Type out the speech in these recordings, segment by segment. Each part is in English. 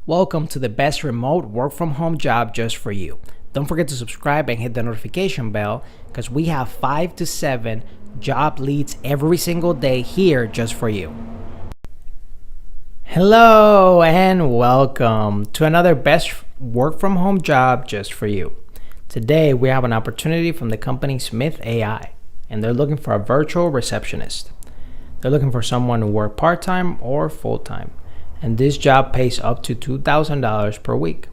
Welcome to the best remote work from home job just for you. Don't forget to subscribe and hit the notification bell because we have 5 to 7 job leads every single day here just for you. Hello and welcome to another best work from home job just for you. Today we have an opportunity from the company Smith AI, and they're looking for a virtual receptionist. They're looking for someone to work part-time or full-time, and this job pays up to $2,000 per week.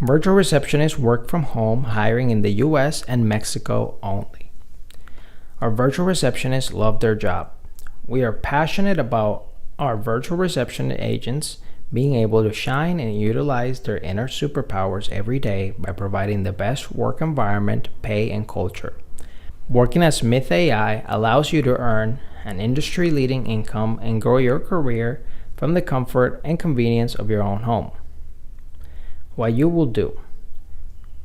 Virtual receptionists work from home, hiring in the US and Mexico only. Our virtual receptionists love their job. We are passionate about our virtual reception agents being able to shine and utilize their inner superpowers every day by providing the best work environment, pay, and culture. Working at Smith AI allows you to earn an industry-leading income and grow your career from the comfort and convenience of your own home. What you will do: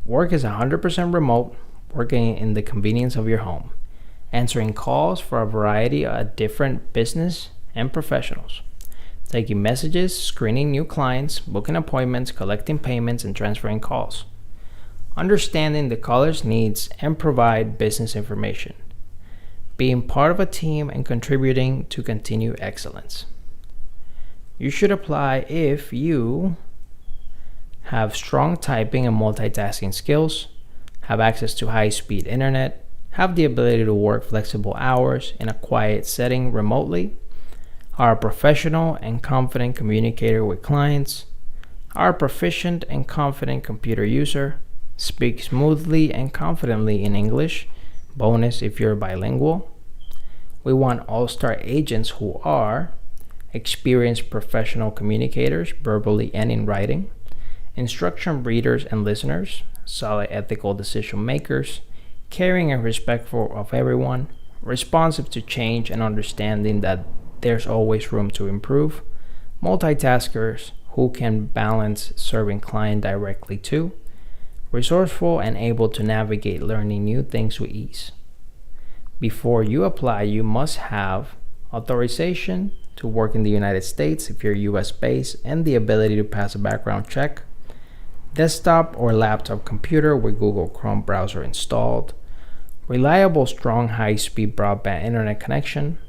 work is 100% remote, working in the convenience of your home, answering calls for a variety of different business and professionals, taking messages, screening new clients, booking appointments, collecting payments, and transferring calls, understanding the caller's needs and provide business information, being part of a team and contributing to continued excellence. You should apply if you have strong typing and multitasking skills, have access to high-speed internet, have the ability to work flexible hours in a quiet setting remotely, are a professional and confident communicator with clients, are a proficient and confident computer user, speak smoothly and confidently in English, bonus if you're bilingual. We want all-star agents who are experienced professional communicators, verbally and in writing, instruction readers and listeners, solid ethical decision makers, caring and respectful of everyone, responsive to change and understanding that there's always room to improve, multitaskers who can balance serving client directly too, resourceful and able to navigate learning new things with ease. Before you apply, you must have authorization to work in the United States if you're US based, and the ability to pass a background check, desktop or laptop computer with Google Chrome browser installed, reliable, strong, high-speed broadband internet connection,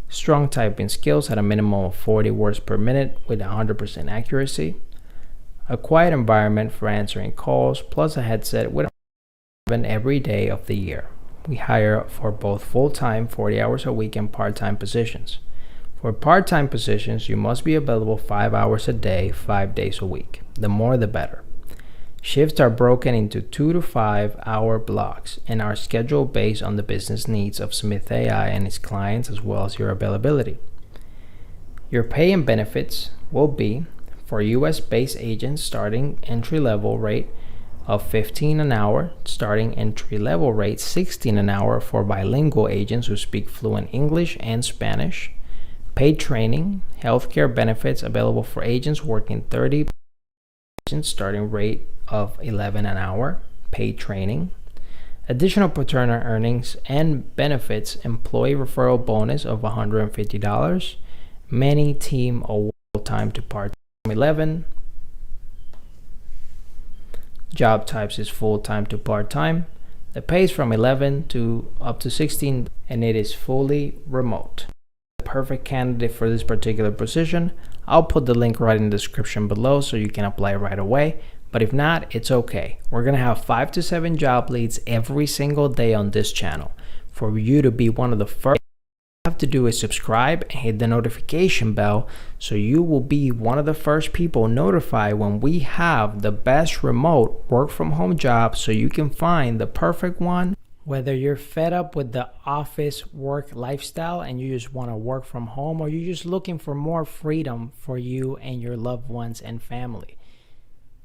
strong typing skills at a minimum of 40 words per minute with 100% accuracy, a quiet environment for answering calls, plus a headset with every day of the year. We hire for both full-time, 40 hours a week, and part-time positions. For part-time positions, you must be available 5 hours a day, 5 days a week. The more, the better. Shifts are broken into 2 to 5 hour blocks and are scheduled based on the business needs of Smith AI and its clients, as well as your availability. Your pay and benefits will be, for US-based agents, starting entry-level rate of $15 an hour, starting entry-level rate $16 an hour for bilingual agents who speak fluent English and Spanish, paid training, healthcare benefits available for agents working 30 agents, starting rate of $11 an hour, paid training, additional paternal earnings and benefits, employee referral bonus of $150, many team award time to part-time 11. Job types is full-time to part-time. The pay is from 11 to up to 16, and it is fully remote. The perfect candidate for this particular position. I'll put the link right in the description below so you can apply right away. But if not, it's okay. We're gonna have 5 to 7 job leads every single day on this channel. For you to be one of the first, all you have to do is subscribe and hit the notification bell so you will be one of the first people notified when we have the best remote work from home job, so you can find the perfect one. Whether you're fed up with the office work lifestyle and you just want to work from home, or you're just looking for more freedom for you and your loved ones and family,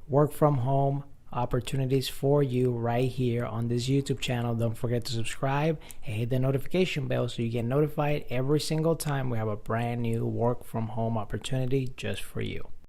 work from home opportunities for you right here on this YouTube channel. Don't forget to subscribe and hit the notification bell so you get notified every single time we have a brand new work from home opportunity just for you.